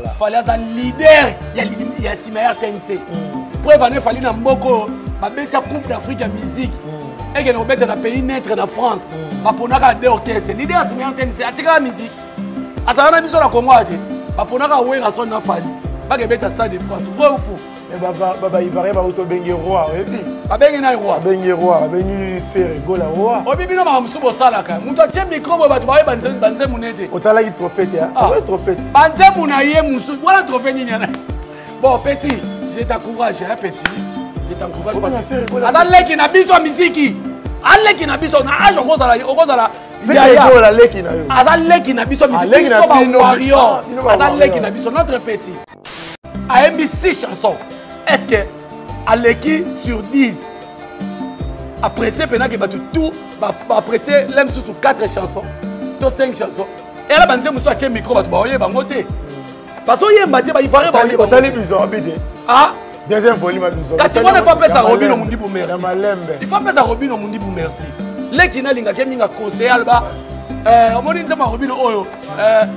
fallait être un leader. Il y a Simaire TNC. Preuve, il fallait un Mboko. Il y a Coupe d'Afrique de musique. Et qu'il y a un pays naître en France. Il y a un orchestre. Leader Simaire TNC. Il y a la musique. Il y a une mission à Congo. Il y a un son à Fali. Il y a un stade de France. Vrai ou faux? Il va y avoir un roi. Il y a un roi. Il y a un roi. Il y a un roi. Il y a un micro. Il y a un micro. Il y a un trophée. Il y a un trophée. Bon, petit, je t'encourage, petit. Je t'encourage parce que. Azalé qui n'a pas besoin de musique. Azalé qui n'a pas besoin de musique. Azalé qui n'a pas besoin de musique. Azalé qui n'a pas besoin notre petit. A émis 6 chansons. Est-ce que Aleki sur 10 apprécié pendant que tout apprécié l'aime sous 4 chansons, 5 chansons. Et là, il y a un micro, il y a un côté. Parce qu'il y a un matière, il faut aller. Ah, deuxième volume. Quand tu vois, il faut appeler ça Robin au Mundi pour merci. Il faut appeler ça Robin au Mundi pour merci. Les qui n'ont pas conseillé, on m'a dit que Robin Oyo.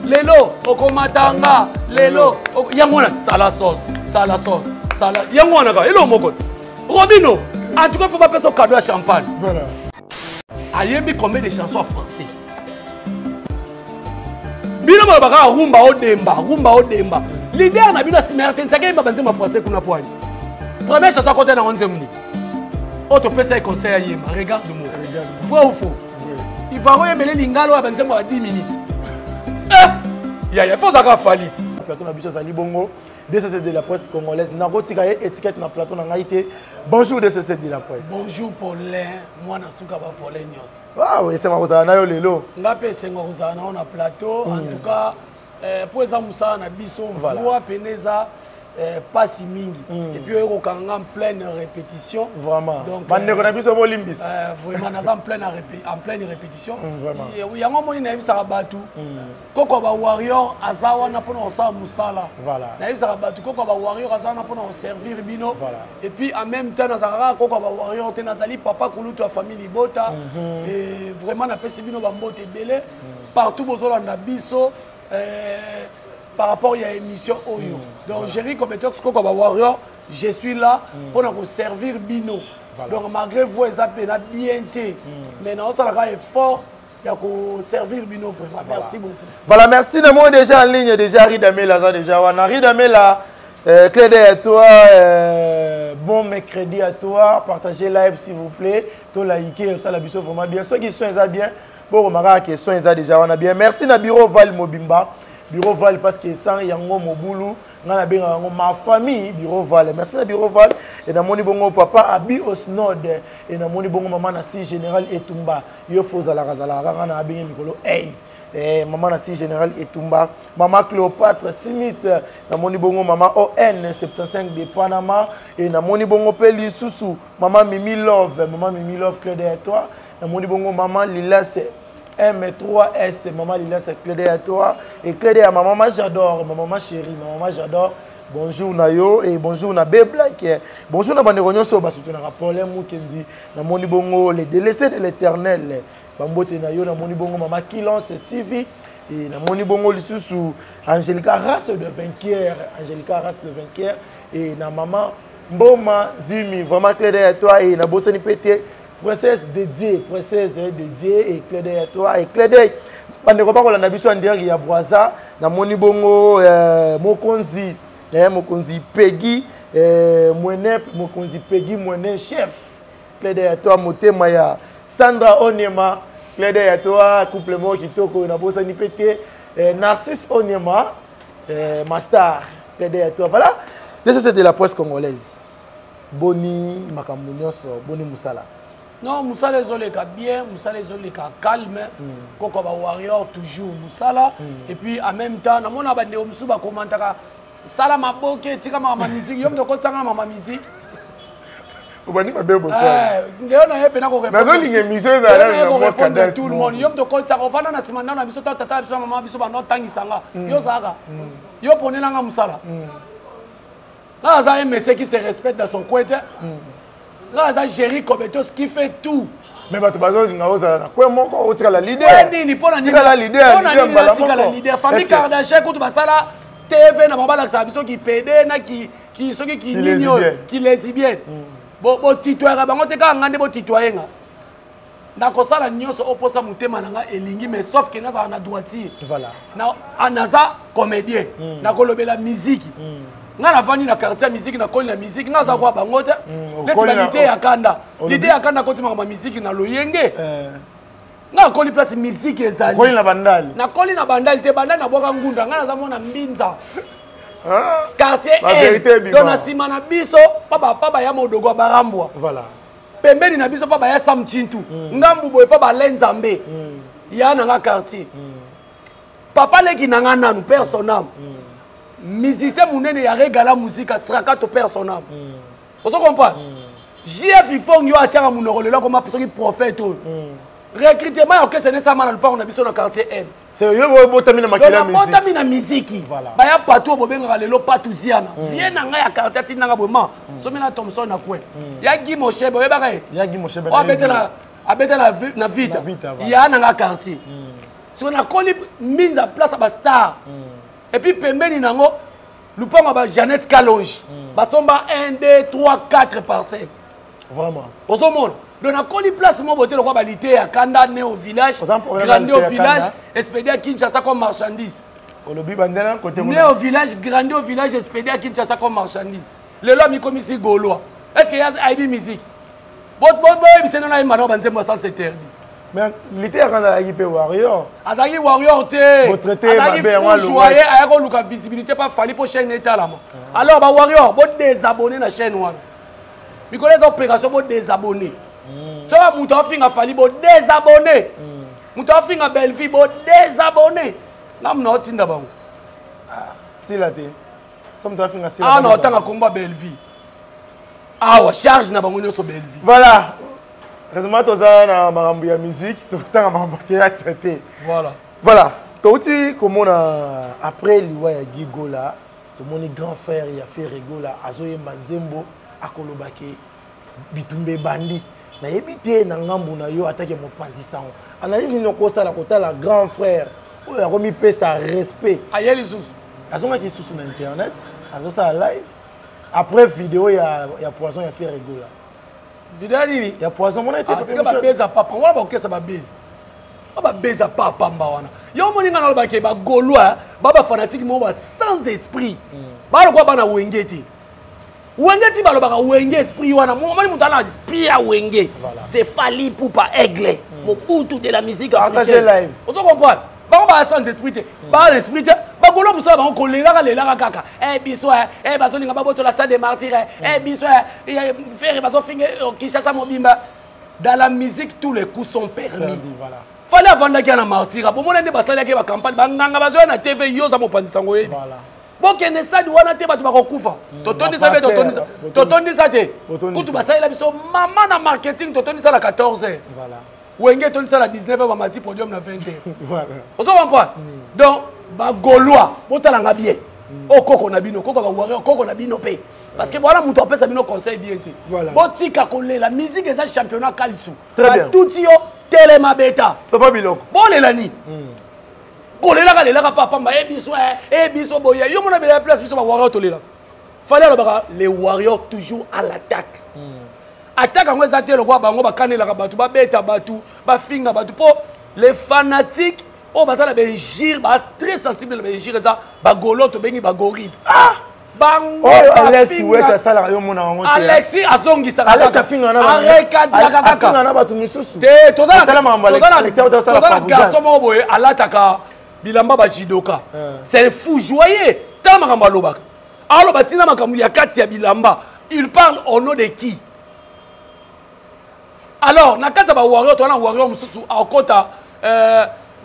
Lelo, Okomatanga, Lelo, Yamona, Sala sauce, Sala sauce, Sala. Yamona, Hello Mokote. Robino, en tout cas, il faut appeler ça cadeau à champagne. Voilà. Ayembi combien de chansons en français? Bino baka rumba odemba. Leader na bino Simaire TNC ça ba banzema français kuna poani. Première chanson côté na 11e muni. Autre pesa conseil yema, regarde-moi. Vrai ou faux? Il va remettre lingalo à banzema 10 minutes. Il faut ça falit. Plateau na biso zali bongo. DCC de la presse congolaise. Nagotika étiquette na plateau na ngaité. Bonjour DCC de la presse. Bonjour Paulin, moi na suka ba Paulin Nyos. Ah oui, c'est ma na yo lelo. Ngapé sengo kozana na plateau en tout cas pour exemple ça na biso voix peneza pas si mingi et puis on est en pleine répétition vraiment donc vraiment naza en pleine répétition il y a un moment na yebisa batu koko ba warrior azawa na pona osala musala voilà na yebisa batu koko ba warrior azawa na pona servir bino et puis en même temps nazaka koko ba warrior te nazali papa kulutu ya famille bota et vraiment na pesi bino ba mbote belé partout bozola na biso par rapport à l'émission Oyo. Donc, j'ai dit comme étant warrior, je suis là pour nous servir Bino. Donc, malgré vous, ils appellent bien été. Mais non, ça a effort pour servir Bino vraiment. Merci beaucoup. Voilà, merci. Nous sommes déjà en ligne, déjà Ridamela, déjà. On a Ridamela, clé à toi, bon mercredi à toi. Partagez live s'il vous plaît. To liker, ça la biso vraiment bien. Ceux qui sont bien, bon, remarquez que sont déjà on a bien. Merci Nabiro Val Mobimba. Bureau Val parce que sans yango mobulu ngana benga yango ma famille Bureau Val merci na Bureau Val et na moni bongo papa abi osnod et na moni bongo maman na si général Etumba yo fozala kazala ngana benga mikolo maman na si général Etumba maman Cléopâtre Simite na moni bongo maman ON 75 de Panama et na moni bongo Peli Susu maman Mimi Love Claude et toi na moni bongo maman Lilas M3S, maman Lila, c'est Clédé à toi. Et Clédé à ma maman, j'adore. Ma maman chérie, ma maman, j'adore. Bonjour Nayo et bonjour na Black. Bonjour na Banderonyo so basutu na Paulin Mukendi. Na moni bongo les délaissés de l'Éternel. Bambote Nayo na moni bongo maman Kilon c'est TV et na moni bongo lisusu Angelica Race de vainqueur, et na maman Mboma Zimi, vraiment Clédé à toi et na Bossani Pété. Princesse dédiée et Clédé à toi et Clédé. Pendant que on a vu sur il y a Boisa, na moni bongo Mokonzi Peggy Mokonzi Peggy Moine chef. Clédé à toi Motemaya Sandra Onyema, Clédé à toi couplement qui toko na bossa ni pété Narcisse Onyema Master, Clédé à toi. Voilà, c'est de la presse congolaise. Boni Makamunyoso, Boni Moussala. Non, Moussala Zoleka bien, Moussala Zoleka calme, Koko ba warrior toujours Moussala. Et puis en même temps, na mona bande omsu ba komantaka sala maboke tika mama musique, yom de kotanga mama musique. Obani mabebo quoi. Ndio na yepe na ko répondre. Na zoli émission za na mo cadence. Tout le monde, yom de kotanga ofana na simanda na biso tata biso mama biso ba no tangisanga. Yo zaka. Yo ponela nga Moussala. Là, ça un monsieur qui se respecte dans son coin. Là, ça gérer comme ce qui fait tout. Mais tu vas dire quoi mon la leader. La leader. Famille Kardashian quand tu vas ça là, TV na mabala ça biso qui PD na qui soki qui nino qui lesbienne bo titoyera bango te ka ngande bo titoyenga na kosala nyonso oposa mutema nanga elingi mais sauf que naza na droitier voilà na anaza comédien na kolobela musique nga na vani na quartier musique na koli na musique nga za kwa bango te l'idée ya kanda l'idée ya kanda kotima ma musique na loyenge nga koli place musique ezali koli na bandali te bandali na boka ngunda nga naza mona mbinza quartier donc na sima na biso papa ya modogo barambwa voilà pembeni na biso papa ya Sam Chintu ngambu boye papa Lenzambe ya na nga quartier papa leki na nga nanu personnel musicien munene ya regala musique strakato personnel vous comprenez JF Ifongi yo atiaka munoko lelo comme soki prophète recrutement ya kese nesa mana lupango na biso na quartier N c'est yo botamina makila musique botamina musique ba ya patu bobenga lelo patuziana vie na nga ya quartier tinanga boma somina Thompson na kwe ya Guy Moshebe we baka ya Guy Moshebe abeta na vita ya na nga quartier so na koli minza place ba star et puis pembeni nango lupango ba Jeannette Kalonge basomba 1 2 3 4 parcelles vraiment osomona donc na koli place mo boté lokwa balité ya kanda né au village grandi au village expédié à Kinshasa comme marchandise olobi bandela côté né au village grandi au village expédié à Kinshasa comme marchandise le loi mi comme ici gaulois est-ce qu'il y a IB musique bot bisé na imano banzembo sans interdit mais lité ya kanda IB warrior azaki warrior te retraité babé ngwa loyer ayako luka visibilité pas fali pour chaîne étalama alors ba warrior bot désabonner na chaîne wana mikolo eza opération bot désabonner so mutu afinga fali bo désabonné mutu afinga Belleville bo désabonné ngam na otinda bango sila te so mutu afinga sila na otanga komba Belleville awa charge na bango nyonso Belleville voilà raisonnement toza na makambo ya musique totanga makambo ya traité voilà touti komona après liwa ya Gigola tomoni grand frère ya Ferre Gola azoyemba nzembo akolobake bitumbe bandi na yebite na ngambu na yo atake mopanzi sango analyse nokosala kotala grand frère oyo akomi pesa respect ayeli susu azongaki susu na internet azosala live après vidéo ya poisson ya Ferre Gola vidéo nini ya poisson mona ete tika babeza papa wana bakokesa babezi babeza papa mba wana yo moninga na lobake bagolwa baba fanatique mo ba sans esprit balokwa bana wengeti Wenge balobaka wenge esprit wana moni mutana esprit ya wenge c'est Fally Ipupa Aigle Mobutu de la musique africaine vous comprenez ba ba sans esprit ba l'esprit ba golo musala ba ko lela kaka biso baso ninga ba boto la stade des martyrs biso faire baso finge Kinshasa mobimba dans la musique tous les coups sont permis voilà Fallait avant qu'il y a un martyr bon mon ende basala ke ba campagne ba nganga baso na TV yo za mopandisa ngo yebi voilà bokende stade wana te bato bakokufa totondisa te kutu basalela biso mama na marketing totondisa la 14h voilà wenge tondisa la 19h bamati podium na 20h voilà ozo comprendre donc bagolois botalanga bien okoko na bino koko ba koko na bino pe parce que voilà muto apesa bino conseil bien te botika kolela musique eza championnat kalisu tout yo telema beta ça va biloko bolela ni kolela lela papa mba biso boya yo mona bela place biso ba warrior tolela fallait les warriors toujours à l'attaque attaque ngo ezate lokwa bango bakanela batu ba beta batu ba finga batu po les fanatiques o basala benjir ba très sensible benjir ça ba golo to bengi ba goride bango Alexis weta sala yo mona ngo Alexis azongisa Alexis finga na kaka finga na batu misusu te tozala garçon mo boye alataka bilamba ba jidoka c'est fou joyeux tellement makambo alobaka aloba tina makambo ya kati ya bilamba il parle au nom de qui alors na kata ba warrior to na warrior mususu akota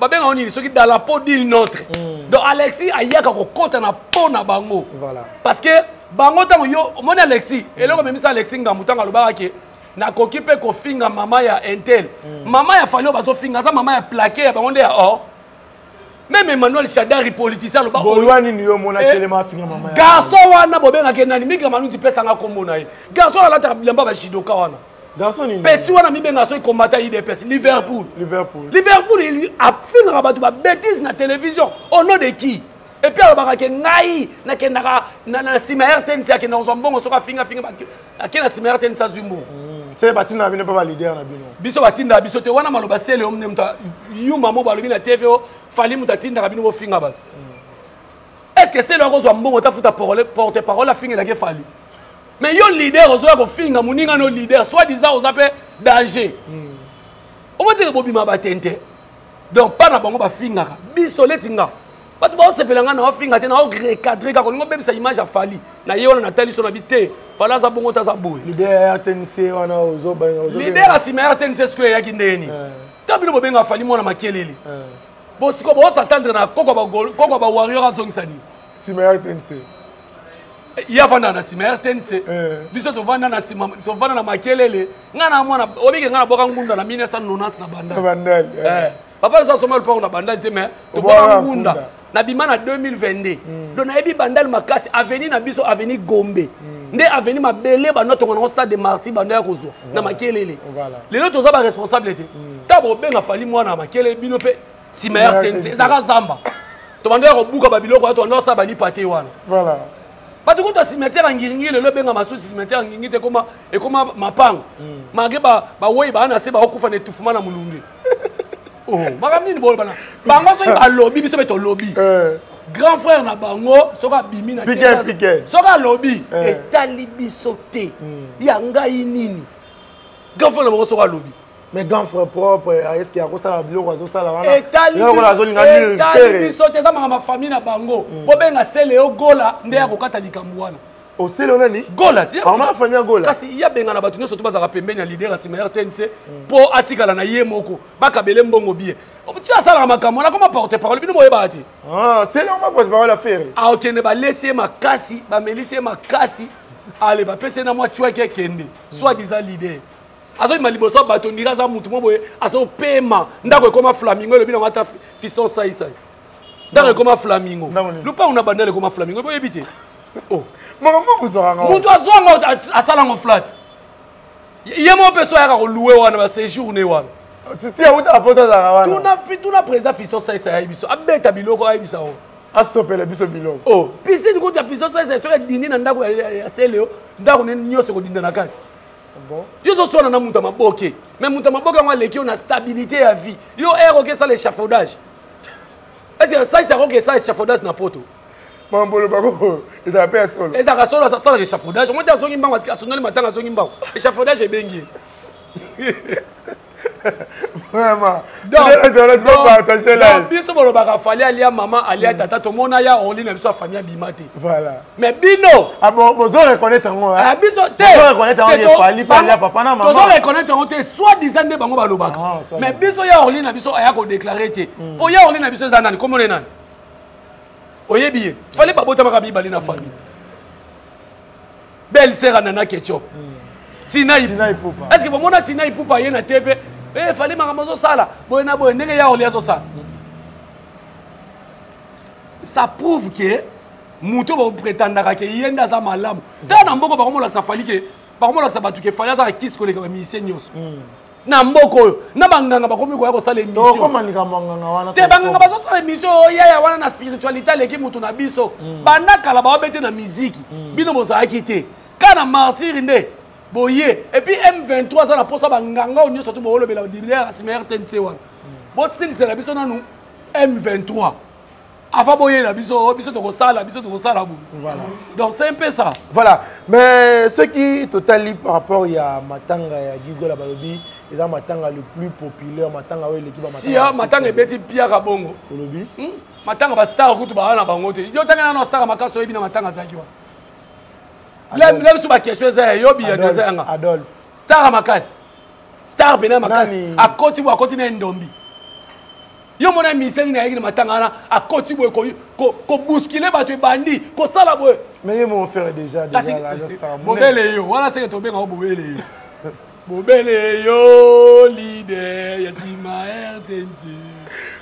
babenga oni soki dans la peau d'il notre donc Alexis ayaka ko kota na peau na bango voilà parce que bango tango yo moni Alexis eloko memisa Alexis ngamutanga alobaka ke na koki pe ko finga mama ya Intel mama ya Fally bazo finga za mama ya plaqué ya bango nde ya or même Emmanuel Chadari politicien le bolwani ni yo mona telema finga mama ya garçon wana bobenga ke nani migra manu dipesa nga kombo na ye garçon ala ta bilamba ba shidoka wana garçon ni petit wana mibenga so combattant IDPS Liverpool il a finga ba bêtise na télévision au nom de qui Et puis alors que ngai na kendaka na sima RTNC ya kenda ozwa mbongo soka finga akena sima RTNC azumbo. C'est batinda bino pas leader na bino. Biso batinda biso te wana maloba sele omne mta yuma mo balobi na TV fali mutatinda bino bo finga ba. Est-ce que c'est le ozwa mbongo ta futa porte parole finga na ke fali? Mais yo leader ozwa ko finga muninga no leader soit disant aux appels danger. On va dire bobi mabatente. Donc pas na bango ba finga biso letinga. Batu ba sepelanga na ofinga te na o recadrer ka kolingo bebisa image a fali na ye wana na tali so na bité fala za bongo ta za boy leader RTNC wana ozo ba leader asima RTNC square ya kindeni tabilo bobenga fali mona makelele bo siko bo s'attendre na koko ba warrior azongisani sima RTNC ya vanda na sima RTNC biso to vanda na sima to vanda na makelele ngana mwana obike ngana boka ngunda na 1990 na bandal papa ça sommet le port na bandal te mais to boka ngunda na bimana 2022 donc na ebi bandal makasi avenue na biso avenue Gombe nde avenue mabele ba noto ngona stade de Marty banda ya kozwa na makelele lelo toza ba responsabilité tabo benga fali mwana makelele bino pe sima RTNC zaka zamba to banda ya kobuka ba biloko to ndo sa bali pate wana voilà batu ko to cimetière ngiringi lelo benga masusi cimetière ngiringi te koma e koma mapango mage ba woyi ba na se ba okufa ne tufuma na mulungu. Oh, makamni ni bana. Bango so ba lobby biso beto lobby. Grand frère na bango soka bimi na Piquet. Soka lobby etali biso te. Yanga nini. Grand frère na bango soka lobby. Mais grand frère propre est-ce qu'il y a ça la biloko zo sala wana. Etali biso te za ma famille na bango. Bo benga sele o gola nde ya kokata likambo wana. O sele onani? Gola ti. Mama famille gola. Kasi ya benga na batu nyoso to bazaka pembeni ya leader asima RTNC po atikala na ye moko bakabele mbongo biye. Tu as ça la makambo na comment porter parole bino boyeba ati. Ah, c'est là on porte parole à faire. Ah okende ba laisser makasi, ba meliser makasi. Allez ba pese na moi chweke kende. Soit disant leader. Azo maliboso bato ndira za mutu mo boye azo pema ndako ekoma flamingo le bino mata fiston sai. Ndako ekoma flamingo. Lupa una bandele ekoma flamingo boyebite. Oh. Maman vous aura ngao. Mutu azongo asala ngo flat. Yemo peso ya ko louer wana ba séjourner wana. Titi a uta apota za wana. Tuna président fiston sai ya biso. Abeta biloko ya biso. Asopela biso biloko. Oh, pisine ko ta fiston sai ya dini na ndako ya seleo, ndako ne nyose ko dinda na kati. Bon. Yo so sona na muta maboke. Mais muta maboke ngwa leki on a stabilité à vie. Yo ero ke ça l'échafaudage. Est-ce que ça c'est ça l'échafaudage na poto? Mambolo bako et ta paix solo. Et ça rasolo ça l'échafaudage. Moi ta zongi mbango atika sonali matanga zongi mbango. Échafaudage ebengi. Vraiment. Donc partager là. Biso bolo baka fali alia maman alia tata to mona ya only na biso famille bimate. Voilà. Mais bino. Ah bon, vous reconnaître ngo hein. Ah biso te. Vous reconnaître ngo fali pa papa na maman. Vous reconnaître ngo te soit disant de bango balobaka. Mais biso ya only na biso aya ko déclarer te. Po ya only na biso zanani comment on est nani? Oyebi, fallait pas botter ma bali na famille. Belle sœur nana ketchup. Tina Ipupa. Est-ce que mon a Tina Ipupa y na TV? Eh fallait ma maman sala. Boyna boy ndenge ya olia so ça. Ça prouve que muto ba prétendaka que yenda za malamu. Tana mboko ba komola sa fali que ba komola sa batu que fallait za kiss ko les musiciens nyos. Na mboko na banganga bakomi ko ya ko sala émission. To komanika manganga wana. Te banganga baso sala émission ya wana na spiritualité leki mutu na biso. Bana kala ba obete na musique. Bino bozaki te. Kana martyr nde boye et puis M23 ça na posa banganga onyo surtout bo lobela leader asima RTNC wana. Bo tsili c'est la biso nanu M23. Afa boye la biso to ko sala bo. Voilà. Donc c'est un peu ça. Voilà. Mais ce qui totalement par rapport il y a Matanga ya Gigola Balobi. Et là, Matanga le plus populaire, Matanga ouais l'équipe Matanga. Si Matanga est petit Pierre Kabongo. Olobi. Matanga ba star kutu ba na bango te. Yo tanga na star makaso ebi na Matanga zaki wa. Lem su ba question za yo bi ya ndezanga. Adolphe. Star makasi. Star pena makasi. Akoti na ndombi. Yo mona miseli na yiki Matanga na akoti bo ko bousculer ba to bandi, ko sala bo. Mais ye mon frère déjà la star. Bobele yo, wala se to be nga bobele yo. Bobele yo leader yasima RTNC.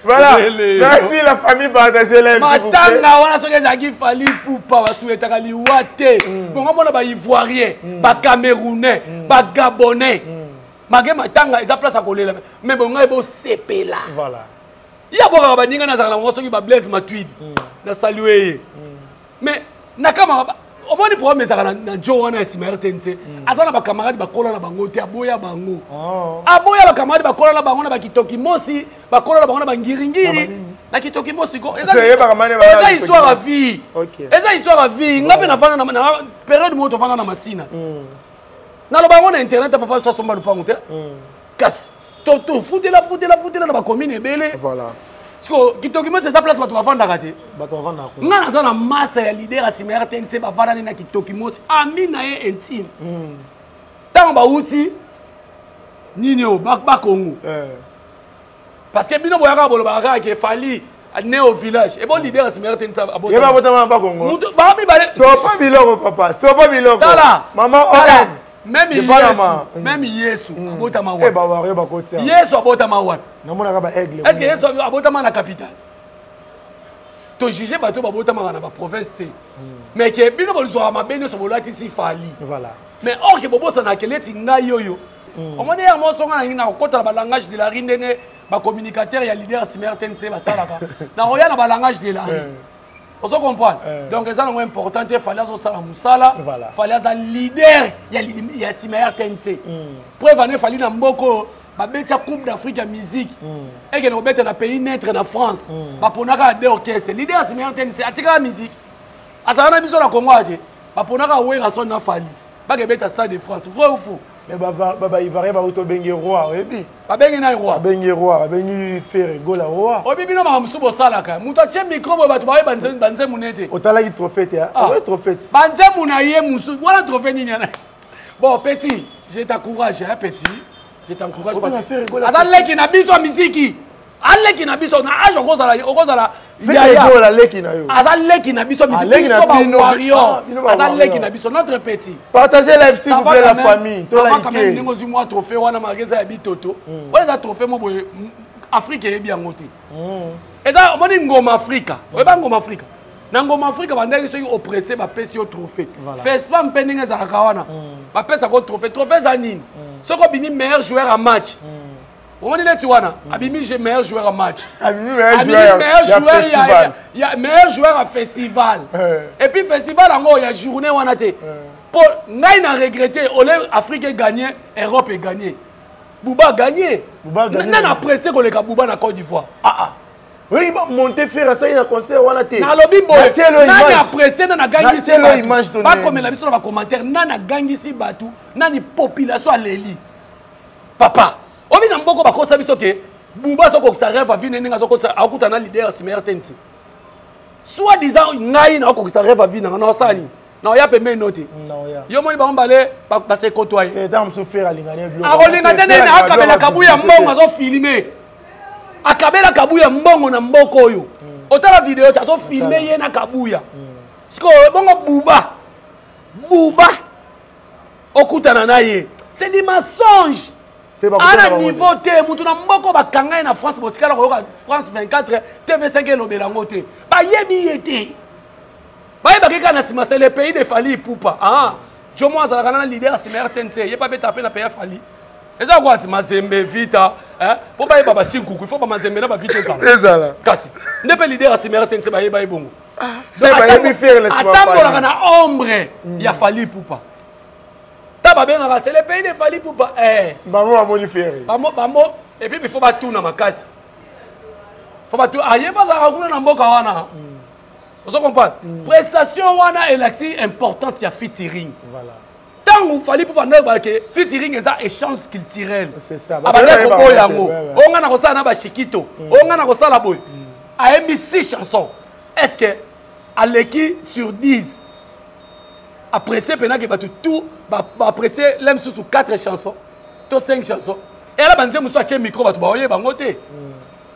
Voilà. Merci la famille partager l'aime. Matanga wana soki ezaki fali pupa basuetaka liwa te. Bongo mona ba ivoirien, ba camerounais, ba gabonais. Mage Matanga eza place à kolela mais bongo ebo sepela. Voilà. Il y a beaucoup de gens qui ont Blaise Matuidi. Na salué. Mais nakama au moins les problèmes na Joe na Simer Tense. Azana ba camarade ba kola na bango te aboya bango. Aboya ba camarade ba kola na bango na ba Kitoki Mosi, ba kola na bango na ba Ngiringiri. Na Kitoki Mosi ko. Eza histoire à vie. Eza histoire à vie. Ngape na fana na période mo to fana na masina. Na lo bango na internet papa so somba lupango te. Kasi to foutela na ba commune ebele. Voilà. Parce que Kitoki Mosi c'est sa place ba to fanda kate. Ba to fanda ko. Nga na za na massa ya leader à Simer TNC ba fana na Kitoki Mosi. Ami na ye intime. Tant ba uti nini o ba Congo. Parce que bino boyaka bolo ba ka ke fali né au village. Et bon leader à Simer TNC abota. Yeba bota ba Congo. Ba mi ba. So pas biloko papa. So pas biloko. Maman Oren. Même Yesu abota ma wa. Yesu abota ma wa. Est-ce que Yesu abota ma na capitale? To juger bato abota ma na ba province te. Mais que bino bo zo ma beno so bolati si fali. Voilà. Mais or que bobo so na keleti na yoyo. Au moins hier mo so nga na kota ba langage de la rindenge ba communicateur ya leader Simer TNC ba salaka. Na roya na ba langage de la rindenge. On se comprend. Donc, c'est important. Il fallait un leader. Il y a Simer TNC. Pour il fallait un Mboko. La Coupe d'Afrique de musique. Et que nous mettons un pays naître en France. Pour nous avoir des orchestres. Leader Simer TNC. A tiré la musique. A ça a mis sur la Congo. Pour nous avoir un son afali. Pas que mettre un stade de France. Vrai ou faux? Mais baba il va pas auto bengi roi et puis ba bengi na roi bengi faire gola roi o bibi no ma msubo sala ka muto che micro bo batu ba banze munete otala ki trophée te o trophée banze munaye musu wala trophée nini na bon petit je t'encourage hein petit je t'encourage parce que azaleki na biso muziki aleki na biso na age okozala la leki na yo azaleki na biso muziki so ba warrior azaleki na biso notre petit partagez live s'il vous plaît la famille to la quand même ningo zimwa trophée wana mageza ya bitoto wala za trophée mo boye Afrique e bien ngote eza moni ngoma Afrika oyeba ngoma Afrika na ngoma Afrika bandaki soki oppressé ba pesi au trophée festival mpenenge za kawana ba pesa ko trophée za nini soko bini meilleur joueur en match. On est là, tu vois, Abimi, j'ai meilleur joueur en match. Abimi, meilleur joueur à festival. Et puis, festival, il y a journée, on a été. Pour nous, on a regretté, l'Afrique a gagné, l'Europe a gagné. Bouba a gagné. On a pressé que les Bouba na Côte d'Ivoire. Oui, monter faire ça, il y a un concert, on a été. Dans le bimbo, on a pressé, on a gagné ici. Pas comme la mission dans le commentaire, on a gagné ici, on a une population à l'élite. Papa. Obi na mboko ba kosa biso ke buba soko sa rêve vie nenga soko sa akuta na leader Simer TNC. Soit disant ngai na ko sa rêve vie na na sali. Na ya pe me note. Yo moni ba mbale ba se kotoy. Et dans so faire alingane bio. A rolingane na akabela kabuya mbongo zo filmer. Akabela kabuya mbongo na mboko oyo. Otala vidéo ta zo filmer ye na kabuya. Siko bongo buba okutana na ye. C'est des mensonges. À un niveau T, mutuna mboko ba kanga na France botikala ko France 24 TV5 lobelango te. Ba yebi yete. Ba yeba ke kana sima c'est le pays de Fali Poupa. Ah, Jomo azalaka na leader Simer TNC, ye pa beta pe na pays Fali. Eza quoi ti Mazembe Vita, hein? Po ba yeba ba Chinkuku, il faut ba Mazembe na ba Vita ezala. Ezala. Kasi. Ne pe leader Simer TNC ba yeba ibongo. C'est ba yebi faire le sima. Atambola na ombre ya Fali Poupa. C'est le pays de Fali Poupa. Et puis il faut tout dans ma casse. Il faut tout. Ah, il n'y a pas à faire dans Mboka wana. Vous comprenez? Prestation wana est l'accès important c'est featuring. Voilà. Tant que Fali Poupa n'a pas que featuring est un échange culturel. C'est ça. Ah bah là ko yango. On a na ko sa na ba Chiquito. On a na ko sa la boy. A mis 6 chansons. Est-ce que Aleki sur 10 apprécié pendant que tout apprécié l'aime sous 4 chansons, 5 chansons. Et là banze muso ache micro batu ba oye bangote.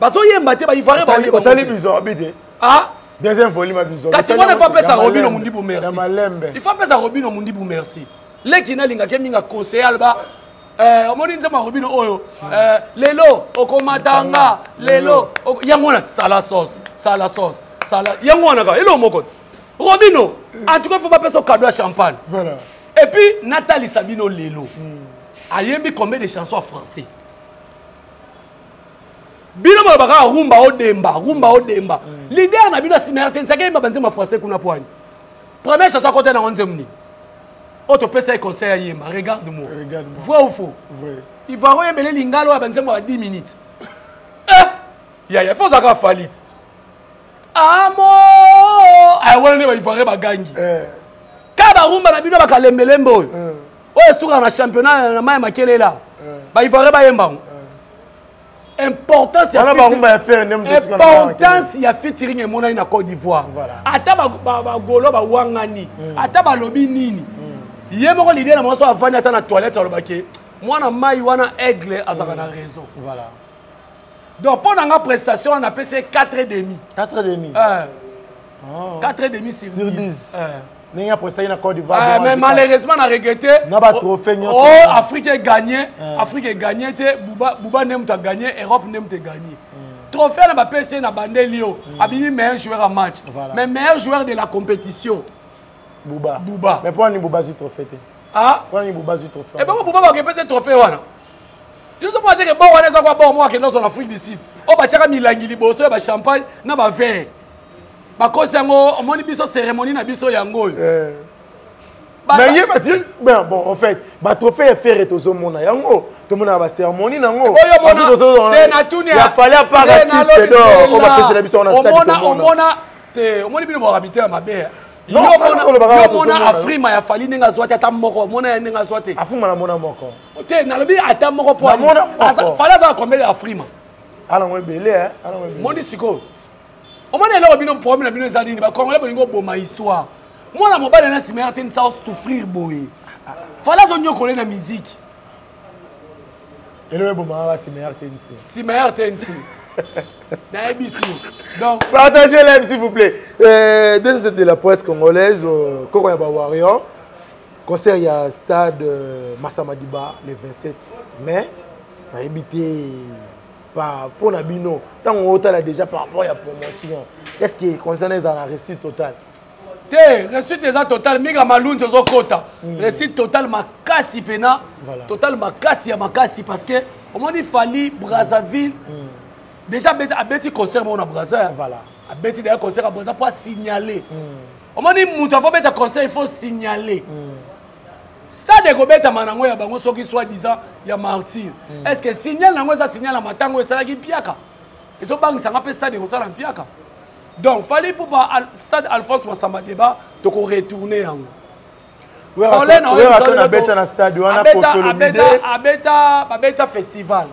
Baso yemba te ba ivoire ba yemba. Otali bizo abide. Ah, deuxième volume bizo. Kasi on fa pesa Robino Mundibu merci. Il faut pesa Robino Mundibu merci. Lekina linga ke minga conseil alba omoni nzema Robino oyo lelo okomatanga lelo yangona sala sauce sala yangona ka elo mokoti. Robino, en tout cas, il ne faut pas passer au cadeau à champagne. Voilà. Et puis, Nathalie Sabino Lelo. A yembi combien de chansons en français? bino baka rumba o demba leader na bino simerten ça que banze ma français kuna poani première chanson côté na onze mni auto pesa conseil yema regarde-moi vrai ou faux vrai il va royer lingalo banze ma 10 minutes ya faut ça ka falit amo ay wona ba ifare bagangi ka ba rumba na bino baka lembelembo oyo suka na championnat na mai makelela ba ifare ba yemba importance ya featuring et mona na Côte d'Ivoire ata ba golo ba wangani ata ba lobi nini ye moko l'idée na moso avani ata na toilette alobake mwana mai wana aigle azaka na raison voilà donc pour nga prestation on appelle c'est 4,5 4,5 4,5 sur 10 Ninga prestation na Côte d'Ivoire mais malheureusement on a regretté na ba trophée nyonso Afrique est gagné te Bouba nem ta gagné Europe nem te gagné trophée na ba PC na bandelio abimi meilleur joueur en match mais meilleur joueur de la compétition Bouba mais pour ni Bouba zi trophée te pour ni Bouba zi trophée et Bouba ba ke PC trophée wana yo so pas dire que bon wana za kwa bon moi que dans Afrique du Sud o ba tchaka milangi liboso ba champagne na ba verre bakosi yango omoni biso cérémonie na biso yango mais yé batil bon en fait ba trophée faire tozo mona yango to mona ba cérémonie nango ya fallait pas artiste d'or on va faire la biso on a stade omona te omoni bino ba habiter mabe yo mona Afrima ya fali ninga zwate ata moko mona ninga zwate afuma na mona moko te na lobi ata moko po fala za combien Afrima ala ngwe belé ala ngwe moni siko omoni eloko bino problème na bino ezali ni ba congolais bolingo boma histoire mwana mobali na simer ten sa souffrir boye fala zo nyokole na musique eloko boma simer ten donc partagez l'aime s'il vous plaît de la presse congolaise Koko Yaba Warrior concert il y a stade Massamadiba le 27 mai a habité par pour Nabino tant on a déjà par rapport à la promotion est-ce qui concerne dans la réussite totale réussite totale migra malun zo kota réussite totale makasi pena total makasi parce que au moins il fallait Brazzaville déjà à Betty concert mon Brazzaville voilà à Betty d'ailleurs concert à Brazzaville pour signaler au moins il monte faut mettre concert il faut signaler stade de Gobeta manango ya bango soki soit disant ya martyr est-ce que signal nango ça signal à matango et ça qui piaka et so bang ça ngape stade ko ça piaka donc fallait pour stade Alphonse Massamba débat to ko retourner yango on a beta na stade wana pour abeta festival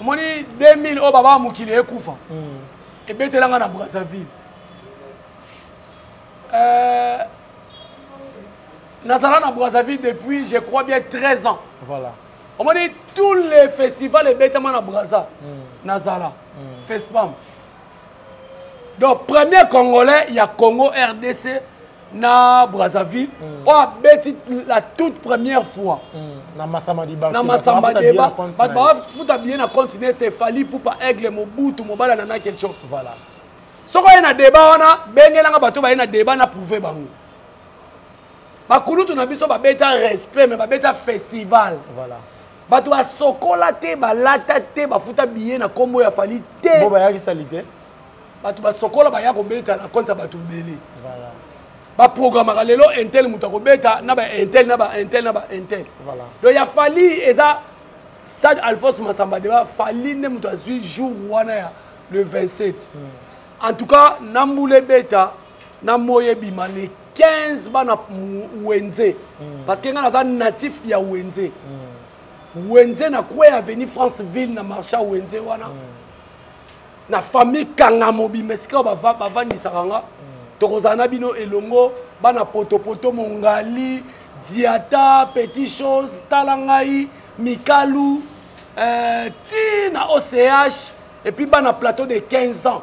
omoni 2000 o baba mukili ekufa et betelanga na Brazzaville Nazala na Brazzaville depuis je crois bien 13 ans voilà on m'a dit tous les festivals et bêtement na Brazza Nazala Fespam donc premier congolais il y a Congo RDC na Brazzaville on a bêti la toute première fois na Massamadiba bah faut bien na continuer c'est fali pour pas aigle Mobutu mobala na quelque chose voilà soko na débat wana bengelanga bato ba na débat na prouver bango bakulutu na biso ba beta respect mais ba beta festival voilà bato ba sokola te ba lata te ba futa billet na kombo ya fali te bo ba yaki salite bato ba sokola ba ya ko beta na compte bato belé voilà ba programme ka lelo intel muta ko beta na ba intel voilà donc ya fali eza stade Alphonse Massamba Déba fali ne muta zui jour wana ya le 27 en tout cas namboule beta na moye bimane 15 bana Wenze parce que nga za natif ya Wenze Wenze na kwa avenue Franceville na marché Wenze wana na famille Kangamo bimesika bavandi saranga tokozana bino elongo bana poto mongali diata petit chose talangai mikalu tina OCH et puis bana plateau de 15 ans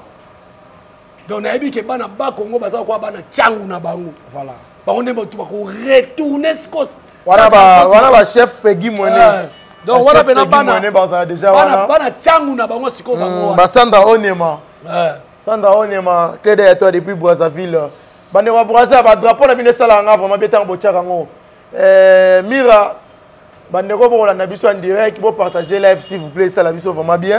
donc na yebi ke bana ba Congo baza kwa bana changu na bango voilà bango ne botu ko retourner skos wana ba chef Peggy Mwene donc wana pena bana baza déjà wana bana changu na bango siko bango basanda onema sanda onema clé de toi depuis Brazzaville bane wa Brazzaville ba drapeau na bino sala nga vraiment betan bochaka ngo mira bandeko bokolanda biso en direct, bo partager live s'il vous plaît, ça la biso vraiment bien.